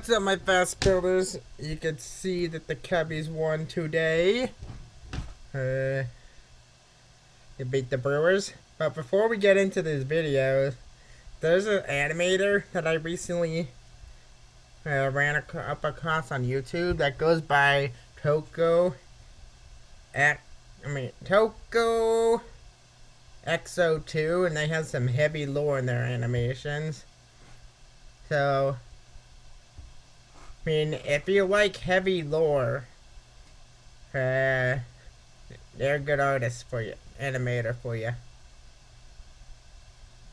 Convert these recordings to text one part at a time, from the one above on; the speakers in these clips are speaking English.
What's up, my fast builders? You can see that the Cubbies won today. They beat the Brewers. But before we get into this video, there's an animator that I recently ran up across on YouTube that goes by Toko XO2, and they have some heavy lore in their animations. So, I mean, if you like heavy lore, they're a good artist for you, animator for you.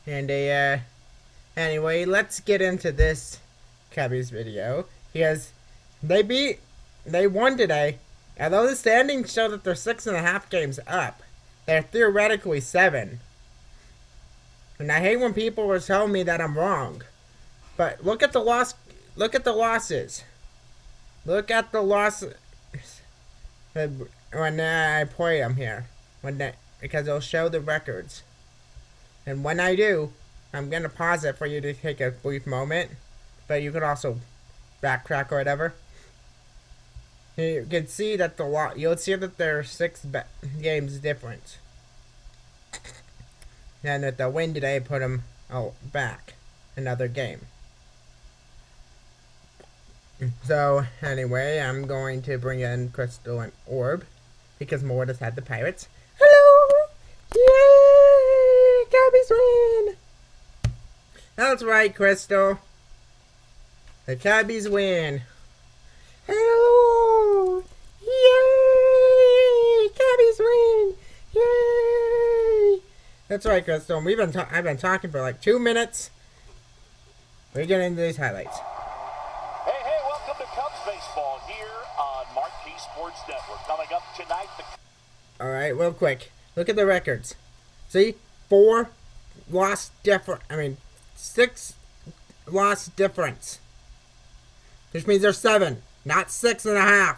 And anyway, let's get into this Cubbies video. They won today. Although the standings show that they're 6.5 games up, they're theoretically 7. And I hate when people were telling me that I'm wrong. But look at the loss. Look at the losses. Look at the losses when I play them here. Because it'll show the records. And when I do, I'm gonna pause it for you to take a brief moment. But you could also backtrack or whatever. You can see that you'll see that there are 6 games difference. And that the win today put them back another game. So, anyway, I'm going to bring in Crystal and Orb, because Mortis had the Pirates. Hello! Yay! Cubbies win! That's right, Crystal. The Cubbies win. Hello! Yay! Cubbies win! Yay! That's right, Crystal. I've been talking for like 2 minutes. We're getting into these highlights. Hey, welcome to Cubs baseball here on Marquee Sports Network. Coming up tonight. Alright, real quick. Look at the records. See? 6 loss difference. Which means they're 7, not 6.5.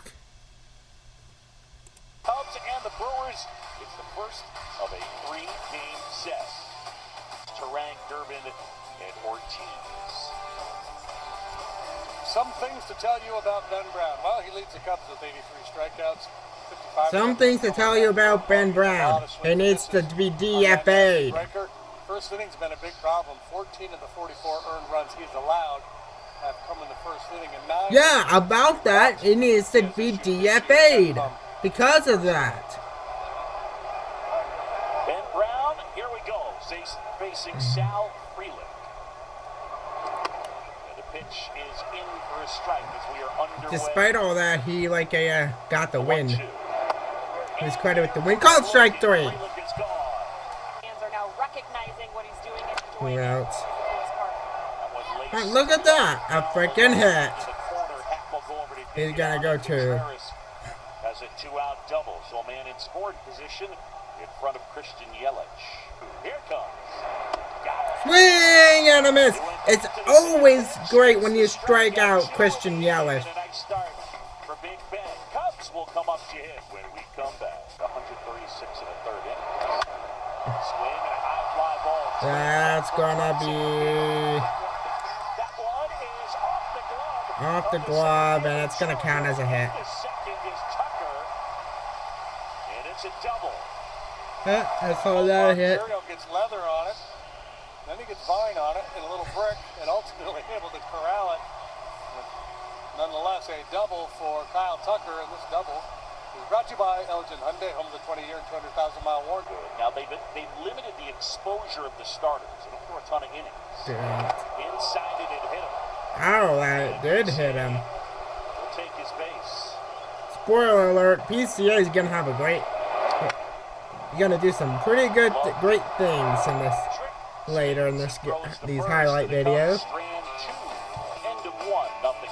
Cubs and the Brewers. It's the first of a 3-game set. Turang, Durbin, and Ortiz. Some things to tell you about Ben Brown. Well, he leads the Cubs with 83 strikeouts. 55. Some things to tell you about Ben Brown. He needs to be DFA'd. First inning's been a big problem. 14 of the 44 earned runs he's allowed have come in the first inning, and 9. Yeah, about that, he needs to be DFA'd because of that. Ben Brown, here we go, facing Sal Frelick. And the pitch is in for a strike as we are underway. Despite all that, he got the win. His credit with the win. Called strike 3. Fans are now recognizing what he's doing and enjoying We're out. That was Look at that! A freaking hit! to the corner. Hack will go over to He's gonna go to... Has a 2-out double, so a man in scoring position in front of Christian Yelich. Here comes. Swing and a miss! It's always great when you strike out Christian Yelich. A nice start for Big Ben. Cubs will come up to hit when we come back. 136 in the third inning. Swing and a high fly ball. That's gonna be... That one is off the glove. off the glove, and it's gonna count as a hit. The second is Tucker. And it's a double. Yeah, that's all that hit. Ontario gets leather on it. Then he gets vine on it and a little brick, and ultimately able to corral it. But nonetheless, a double for Kyle Tucker, and this double is brought to you by Elgin Hyundai, home of the 20-year, 200,000-mile warranty. Now, they've limited the exposure of the starters. They don't throw a ton of innings. Inside it hit him. Oh, that did hit him. He'll take his base. Spoiler alert, PCA is gonna have a great... He's gonna do some pretty good, great things in this... later in these highlight videos. Strand 2, end of 1, nothing.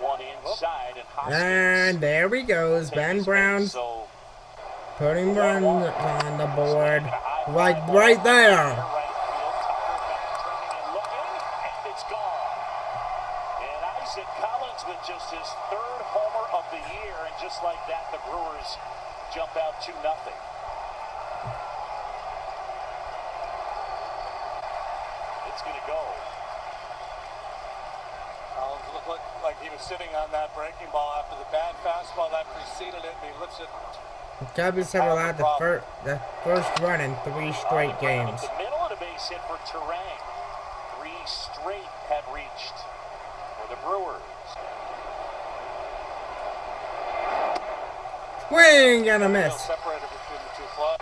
3-1 inside, And there he goes, Ben Brown putting runs on the board, like right there. And Isaac Collins with just his 3rd homer of the year, and just like that, the Brewers jump out 2-0. It's going to go. was sitting on that breaking ball after the bad fastball that preceded it, and he lifts it. The Cubbies have allowed the first run in 3 straight games. The middle of the base hit for Terang. 3 straight have reached for the Brewers. Swing and a miss. Separated between the 2 flies.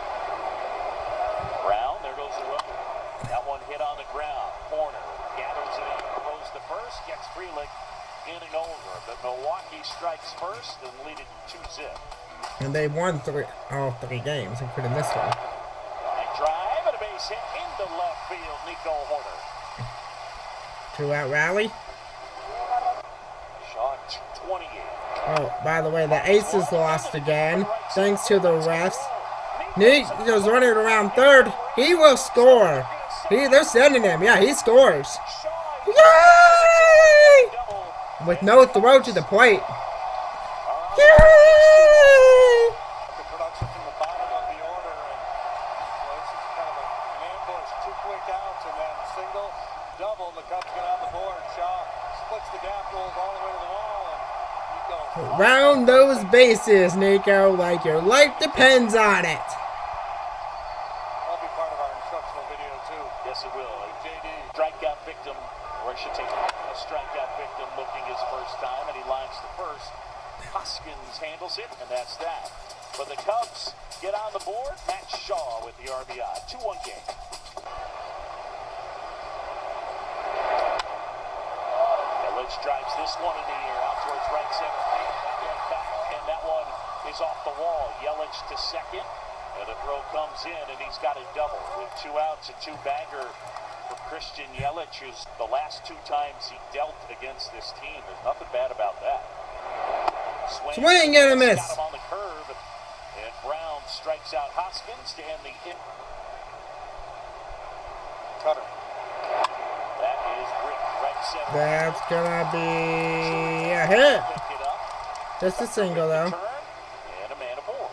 Brown, there goes the run. That one hit on the ground. Corner gathers it in, throws to first, gets Frelick in and over. But Milwaukee strikes first and lead it 2-0. And they won all 3 games, including this one. Line drive and a base hit into left field. Nico Horner. 2-out rally. Shot 28. Oh, by the way, the Aces lost again, thanks to the refs. Nick was running around third. He will score. They're sending him. Yeah, he scores. Yay! With no throw to the plate. Yay! The production from the bottom of the order, and this is kind of an ambush, 2 quick outs, and then single, double. The Cubs get on the board. Shaw splits the gap, rolls all the way to the wall, and Nico. Round those bases, Nico, like your life depends on it. That'll be part of our instructional video too. Yes, it will. JD. Strikeout victim, or I should take a strikeout victim looking his first time, and he lines to first. Hoskins handles it, and that's that. But the Cubs get on the board. Matt Shaw with the RBI. 2-1 game. Yelich drives this one in the air out towards right center field. Back, and that one is off the wall. Yelich to second, and the throw comes in, and he's got a double with 2 outs, a 2-bagger for Christian Yelich, who's the last 2 times he dealt against this team. There's nothing bad about that. Swing and a miss. Got him on the curve, and Brown strikes out Hoskins to end the in. Cutter. That is Rick, right center. That's gonna be a hit. Pick it up. Just a single, though. Turn, and a man aboard.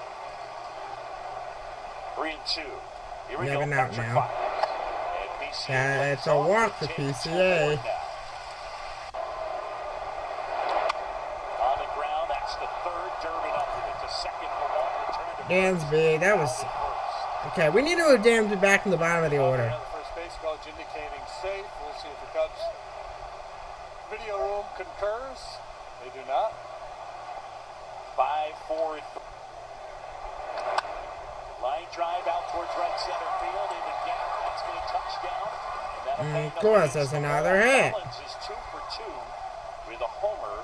3-2. Here we Never go. out Patrick now. Fox. And PCA It's a walk for PCA. On the ground, that's the 3rd. Durbin up with it to second for one. Return to Dansby, that was... Okay, we need to move Dansby back in the bottom of the order. The first base coach indicating safe. We'll see if the Cubs video room concurs. They do not. 5-4. Line drive out towards right center field in the gap. That's going to touch down. And Of course, there's another hit. Collins is 2 for 2 with a homer.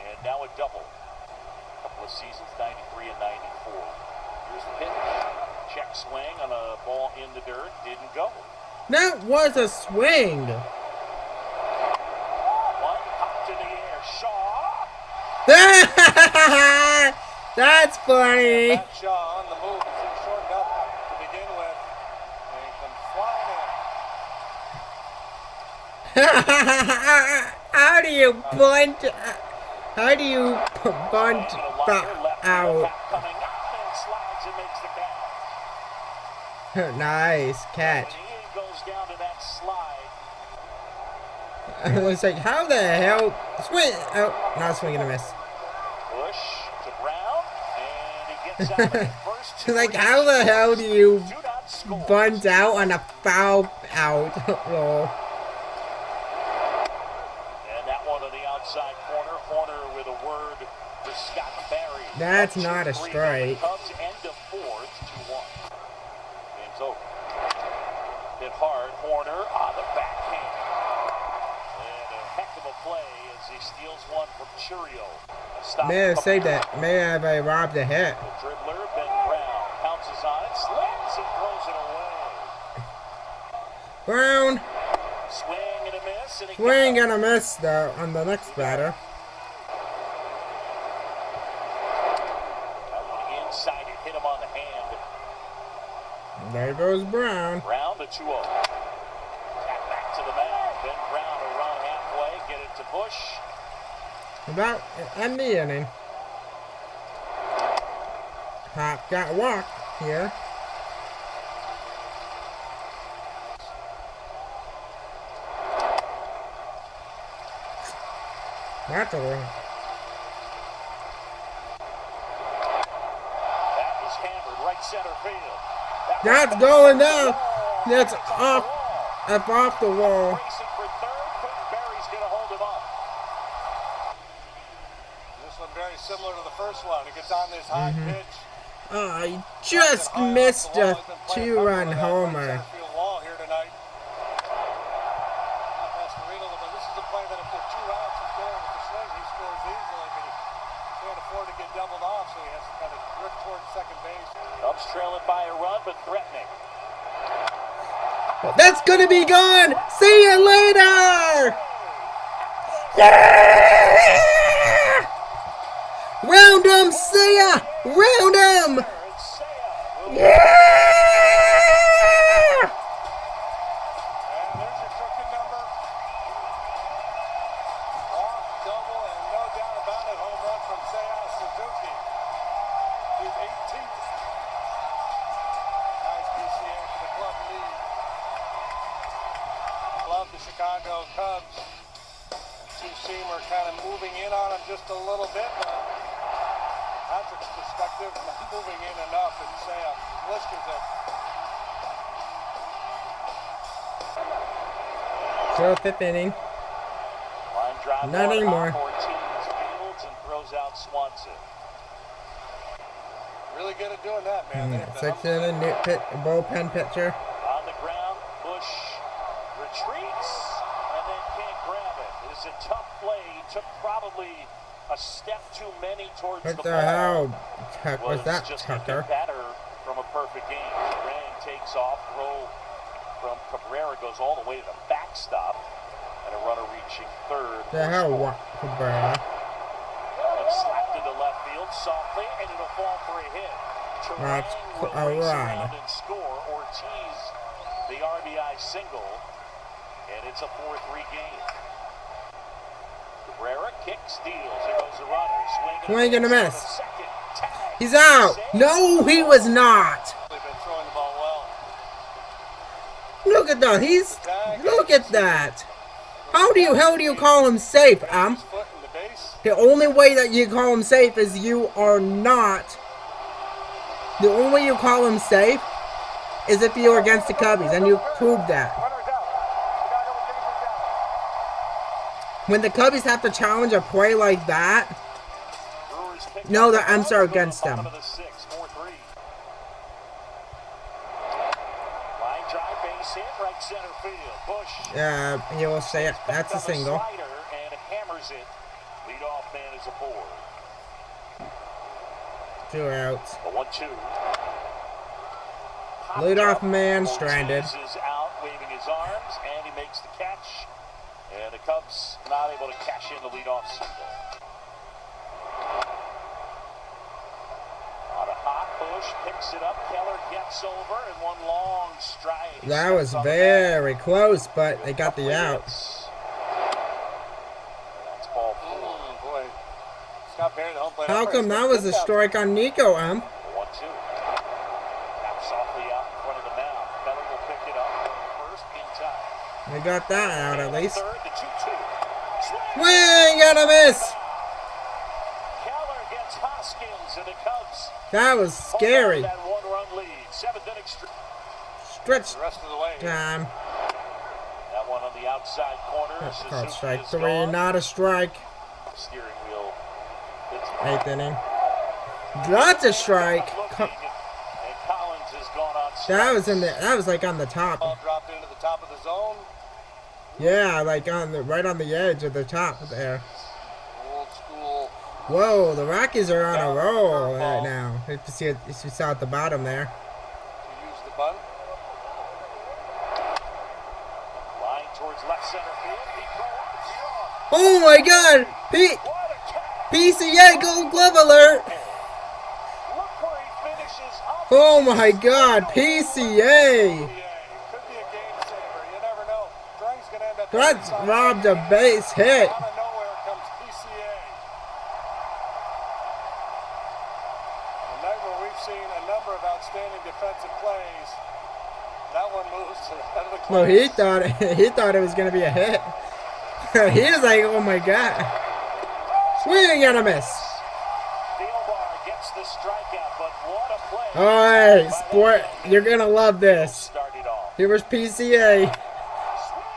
And now a double. A couple of seasons, 93 and 94. Here's the pitch. Check swing on a ball in the dirt. Didn't go. That was a swing. One popped in the air. Shaw. That's funny. Matt Shaw on the move. He's in short up to begin with. And he comes flying in. How do you bunt? How do you bunt out? Coming up and slides and makes the catch. Nice catch. When Ian goes down to that slide. I was like, how the hell? Swing. Oh, not swing and a miss. Bush to Brown, and he gets out of the first 2. Like, how the hell do you 2-0 score. bunt out on a foul out roll? And that one on the outside corner. Horner with a word to Scott Barry. That's not a strike. Cubs end of 4th, 2-1. Game's over. Hit hard. Horner on the backhand. And a heck of a play as he steals one from Churio. May have saved that. May have robbed a hit. The dribbler, Ben Brown, pounces on it, slams and throws it away. Brown. Swing and a miss. And he Swing got it. and a miss, though, on the next batter. That one inside, it hit him on the hand. There goes Brown. Brown to 2-0. Tap back to the mound. Ben Brown will run halfway, get it to Bush. About end the inning. Hop got walked here. That's a little. That is hammered right center field. That's going down. That's off. Up off the wall. Racing for third. Berry's going to hold him up. This one very similar to the first one. He gets on this high pitch. Oh, he just missed a 2-run homer. Wall here tonight. Pastorino, but this is a play that if there's 2 outs, he's going with the swing. He scores easily, but he can't afford to get doubled off, so he has to kind of drift towards second base. Cubs trailing by a run, but threatening. That's gonna be gone. See you later. Yeah! Round 'em, see ya. Round 'em. Yeah! And there's your crooked number. Walk, double, and no doubt about it, home run from Seiya Suzuki. His 18th. Nice PCA for the club lead. Love the Chicago Cubs. Two-seamer kind of moving in on him just a little bit, but Patrick's perspective, not moving in enough, and Seiya blisters it. So 5th inning. Line drive Not one anymore. off Ortiz fields and throws out Swanson. Really good at doing that, man. They have to 6th inning, new bullpen pitcher. On the ground, Bush retreats and then can't grab it. It is a tough play. He took probably a step too many towards What the the ball. hell? Was that just Tucker? better from a perfect game. Duran takes off, throw from Cabrera goes all the way to the backstop, and a runner reaching third. The hell, what? Cabrera. It's slapped into left field softly, and it'll fall for a hit. That's Turang will a race run. around and score. Ortiz, the RBI single, and it's a 4-3 game. Cabrera kicks, deals. Here goes the runner. Swing and a miss. Second, tag, He's out. save. No, he was not. They've been throwing the ball well. Look at that. Look at that. How do you call him safe, His foot in the base. The only way that you call him safe is you are not. The only way you call him safe is if you're against the Cubbies, and you proved that. Runner's out. Chicago with Davis down. When the Cubbies have to challenge a play like that, Brewers pick No, up the that- I'm ball, sorry, go to the against them. bottom of the sixth, 4-3. Line drive, base hit, right center field. Bush. he will say it. That's a single. Slider and hammers it. Leadoff man is aboard. 2 outs. A 1-2. Leadoff man stranded. Ortiz is out, waving his arms, and he makes the catch. And the Cubs not able to cash in the leadoff single. On a hot push, picks it up. Keller gets over, and one long stride. That was very close, but they got the out. That's ball 4. Boy. Scott Barry, the home plate How umpire, come that was a strike on Nico, 1-2. Tap softly out in front of the mound. Keller will pick it up. First in time. They got that out at least. Third, the 2-2. Swing and a miss. Keller gets Hoskins, and the Cubs That was hold on scary. to that one-run lead. 7th inning Stretch The rest of the way. time. That one on the outside corner. That's Suzuki called strike is 3, gone. not a strike. Steering wheel. It's 8th inning. That's a strike. looking, and Collins has gone on That was strikes. that was like on the top. Ball dropped into the top of the zone. Yeah, like right on the edge of the top there. Old school. Whoa, the Rockies are on a roll right now. If you saw at the bottom there. To use the bunt. Line towards left center field. He goes. Oh my God! What a catch! PCA Gold Glove alert! Look where he finishes up. Oh my God! PCA! Could be a game saver. You never know. Drang's gonna end up. That's robbed a base hit. Out of nowhere comes PCA. A night where we've seen a number of outstanding defensive plays. That one moves to the head of the Well, cleats. he thought it was gonna be a hit. He was like, oh my God! Swing and a miss. Theobar gets the strikeout, but what a play. Alright, sport, you're gonna love this. Started off. Here's PCA.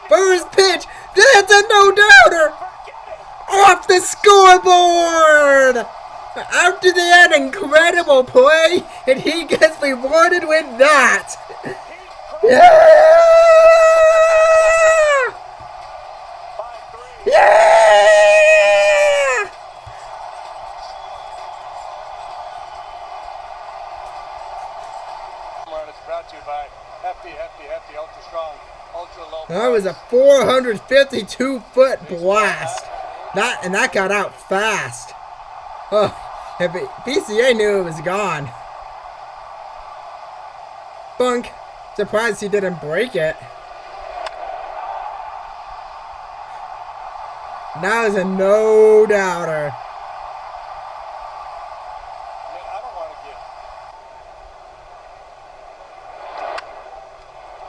First pitch. That's a no-doubter. Off the scoreboard. After that incredible play, and he gets rewarded with that. Yeah! Yeah! It's brought to you by Hefty Ultra Strong, Ultra Low. That was a 452-foot blast. That got out fast. Oh, if PCA knew it was gone. Bunk. Surprised he didn't break it. That was a no-doubter. I don't want to get.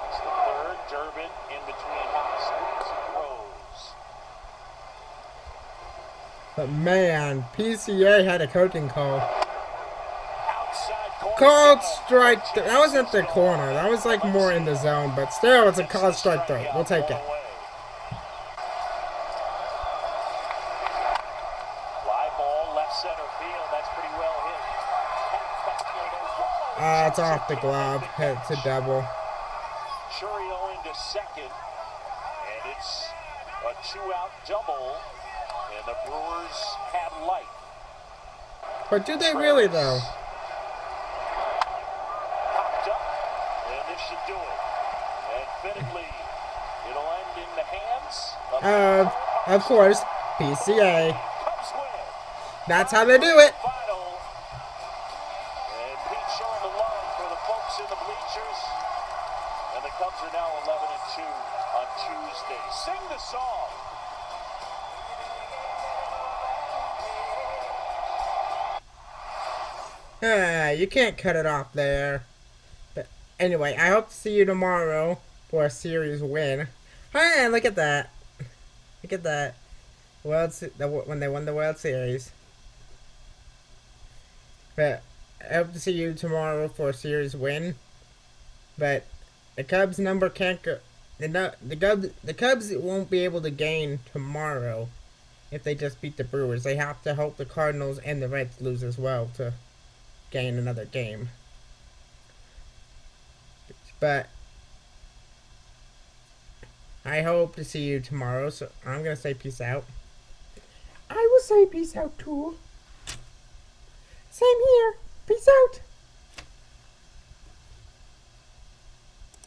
It's the third. Durbin in between Hoskins and Rose. But man, PCA had a coaching call. Outside corner. Called strike. That wasn't the corner. That was like more in the zone. But still, it's a called strike throw. We'll take it. Fly ball, left center field. That's pretty well hit. It's off the glove. It's a double. Churio into second. And it's a 2-out double. And the Brewers have life. But do they really though? Popped up. And this should do it. And fittingly, it'll end in the hands Of course, PCA. Cubs win. That's how they do it. Final. And Pete showing the love for the folks in the bleachers. And the Cubs are now 11-2 on Tuesday. Sing the song. You can't cut it off there. But anyway, I hope to see you tomorrow for a series win. Hey, look at that. Look at that. When they won the World Series. But I hope to see you tomorrow for a series win. But the Cubs number can't go. The Cubs won't be able to gain tomorrow if they just beat the Brewers. They have to hope the Cardinals and the Reds lose as well to gain another game. But I hope to see you tomorrow, so I'm gonna say peace out. I will say peace out too. Same here. Peace out.